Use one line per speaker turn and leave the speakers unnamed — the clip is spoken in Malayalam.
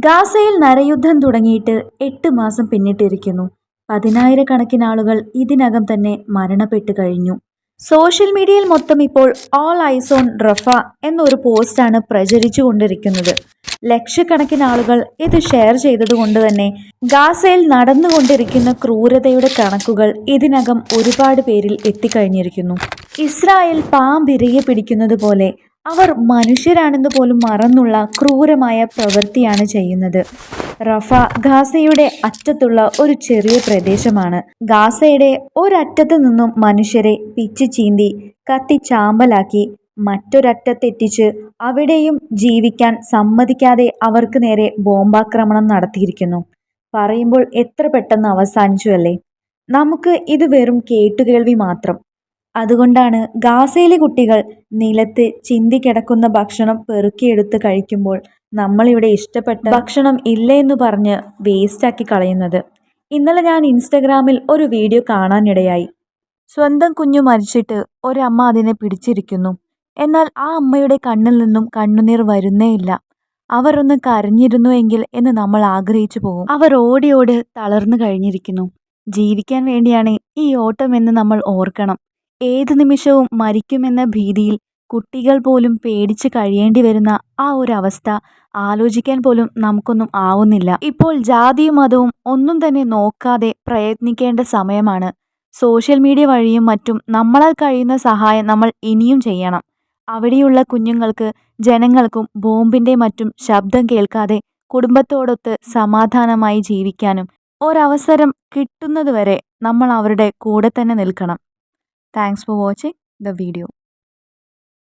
ഗാസയിൽ നരയുദ്ധം തുടങ്ങിയിട്ട് 8 മാസം പിന്നിട്ടിരിക്കുന്നു. പതിനായിരക്കണക്കിന് ആളുകൾ ഇതിനകം തന്നെ മരണപ്പെട്ടു കഴിഞ്ഞു. സോഷ്യൽ മീഡിയയിൽ മൊത്തം ഇപ്പോൾ ഓൾ ഐസ് ഓൺ റഫ എന്നൊരു പോസ്റ്റാണ് പ്രചരിച്ചു കൊണ്ടിരിക്കുന്നത്. ലക്ഷക്കണക്കിന് ആളുകൾ ഇത് ഷെയർ ചെയ്തതുകൊണ്ട് തന്നെ ഗാസയിൽ നടന്നുകൊണ്ടിരിക്കുന്ന ക്രൂരതയുടെ കണക്കുകൾ ഇതിനകം ഒരുപാട് പേരിൽ എത്തിക്കഴിഞ്ഞിരിക്കുന്നു. ഇസ്രായേൽ പാമ്പിരയെ പിടിക്കുന്നത് പോലെ അവർ മനുഷ്യരാണെന്ന് പോലും മറന്നുള്ള ക്രൂരമായ പ്രവൃത്തിയാണ് ചെയ്യുന്നത്. റഫ ഗാസയുടെ അറ്റത്തുള്ള ഒരു ചെറിയ പ്രദേശമാണ്. ഗാസയുടെ ഒരറ്റത്ത് നിന്നും മനുഷ്യരെ പിച്ചു ചീന്തി കത്തിച്ചാമ്പലാക്കി മറ്റൊരറ്റത്തെത്തിച്ച് അവിടെയും ജീവിക്കാൻ സമ്മതിക്കാതെ അവർക്ക് നേരെ ബോംബാക്രമണം നടത്തിയിരിക്കുന്നു. പറയുമ്പോൾ എത്ര പെട്ടെന്ന് അവസാനിച്ചു അല്ലേ? നമുക്ക് ഇത് വെറും കേട്ടുകേൾവി മാത്രം. അതുകൊണ്ടാണ് ഗാസയിലെ കുട്ടികൾ നിലത്ത് ചിന്തിക്കിടക്കുന്ന ഭക്ഷണം പെറുക്കിയെടുത്ത് കഴിക്കുമ്പോൾ നമ്മളിവിടെ ഇഷ്ടപ്പെട്ട ഭക്ഷണം ഇല്ല എന്ന് പറഞ്ഞ് വേസ്റ്റാക്കി കളയുന്നത്. ഇന്നലെ ഞാൻ ഇൻസ്റ്റഗ്രാമിൽ ഒരു വീഡിയോ കാണാനിടയായി. സ്വന്തം കുഞ്ഞു മരിച്ചിട്ട് ഒരമ്മ അതിനെ പിടിച്ചിരിക്കുന്നു. എന്നാൽ ആ അമ്മയുടെ കണ്ണിൽ നിന്നും കണ്ണുനീർ വരുന്നേയില്ല. അവർ ഒന്ന് കരഞ്ഞിരുന്നുവെങ്കിൽ എന്ന് നമ്മൾ ആഗ്രഹിച്ചു പോകും. അവർ ഓടി ഓടി തളർന്നു കഴിഞ്ഞിരിക്കുന്നു. ജീവിക്കാൻ വേണ്ടിയാണ് ഈ ഓട്ടം എന്ന് നമ്മൾ ഓർക്കണം. ഏത് നിമിഷവും മരിക്കുമെന്ന ഭീതിയിൽ കുട്ടികൾ പോലും പേടിച്ച് കഴിയേണ്ടി വരുന്ന ആ ഒരു അവസ്ഥ ആലോചിക്കാൻ പോലും നമുക്കൊന്നും ആവുന്നില്ല. ഇപ്പോൾ ജാതിയും മതവും ഒന്നും തന്നെ നോക്കാതെ പ്രയത്നിക്കേണ്ട സമയമാണ്. സോഷ്യൽ മീഡിയ വഴിയും മറ്റും നമ്മളാൽ കഴിയുന്ന സഹായം നമ്മൾ ഇനിയും ചെയ്യണം. അവിടെയുള്ള കുഞ്ഞുങ്ങൾക്ക്, ജനങ്ങൾക്കും ബോംബിന്റെ മറ്റും ശബ്ദം കേൾക്കാതെ കുടുംബത്തോടൊത്ത് സമാധാനമായി ജീവിക്കാനും ഒരവസരം കിട്ടുന്നതുവരെ നമ്മൾ അവരുടെ കൂടെ തന്നെ നിൽക്കണം. Thanks for watching the video.